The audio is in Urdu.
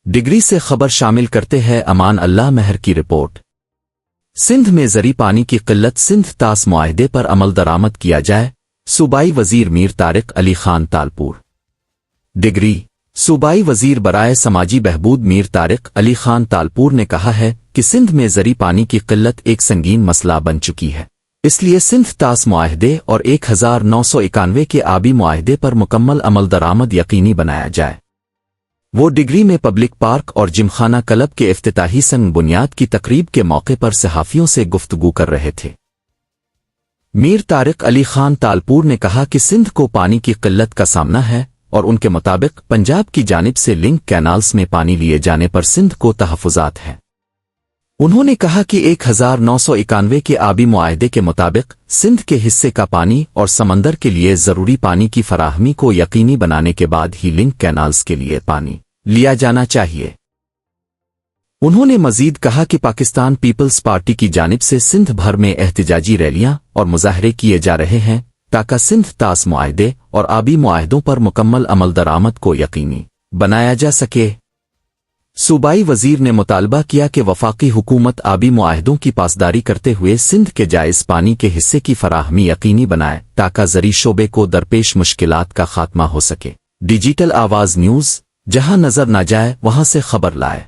ڈگری سے خبر شامل کرتے ہیں امان اللہ مہر کی رپورٹ۔ سندھ میں زرعی پانی کی قلت، سندھ طاس معاہدے پر عمل درآمد کیا جائے، صوبائی وزیر میر طارق علی خان تالپور۔ ڈگری صوبائی وزیر برائے سماجی بہبود میر طارق علی خان تالپور نے کہا ہے کہ سندھ میں زرعی پانی کی قلت ایک سنگین مسئلہ بن چکی ہے، اس لیے سندھ طاس معاہدے اور 1991 کے آبی معاہدے پر مکمل عمل درآمد یقینی بنایا جائے۔ وہ ڈگری میں پبلک پارک اور جمخانہ کلب کے افتتاحی سنگ بنیاد کی تقریب کے موقع پر صحافیوں سے گفتگو کر رہے تھے۔ میر طارق علی خان تالپور نے کہا کہ سندھ کو پانی کی قلت کا سامنا ہے اور ان کے مطابق پنجاب کی جانب سے لنک کینالز میں پانی لیے جانے پر سندھ کو تحفظات ہیں۔ انہوں نے کہا کہ 1991 کے آبی معاہدے کے مطابق سندھ کے حصے کا پانی اور سمندر کے لیے ضروری پانی کی فراہمی کو یقینی بنانے کے بعد ہی لنک کینالز کے لیے پانی لیا جانا چاہیے۔ انہوں نے مزید کہا کہ پاکستان پیپلز پارٹی کی جانب سے سندھ بھر میں احتجاجی ریلیاں اور مظاہرے کیے جا رہے ہیں تاکہ سندھ طاس معاہدے اور آبی معاہدوں پر مکمل عمل درآمد کو یقینی بنایا جا سکے۔ صوبائی وزیر نے مطالبہ کیا کہ وفاقی حکومت آبی معاہدوں کی پاسداری کرتے ہوئے سندھ کے جائز پانی کے حصے کی فراہمی یقینی بنائے تاکہ زرعی شعبے کو درپیش مشکلات کا خاتمہ ہو سکے۔ ڈیجیٹل آواز نیوز، جہاں نظر نہ جائے وہاں سے خبر لائے۔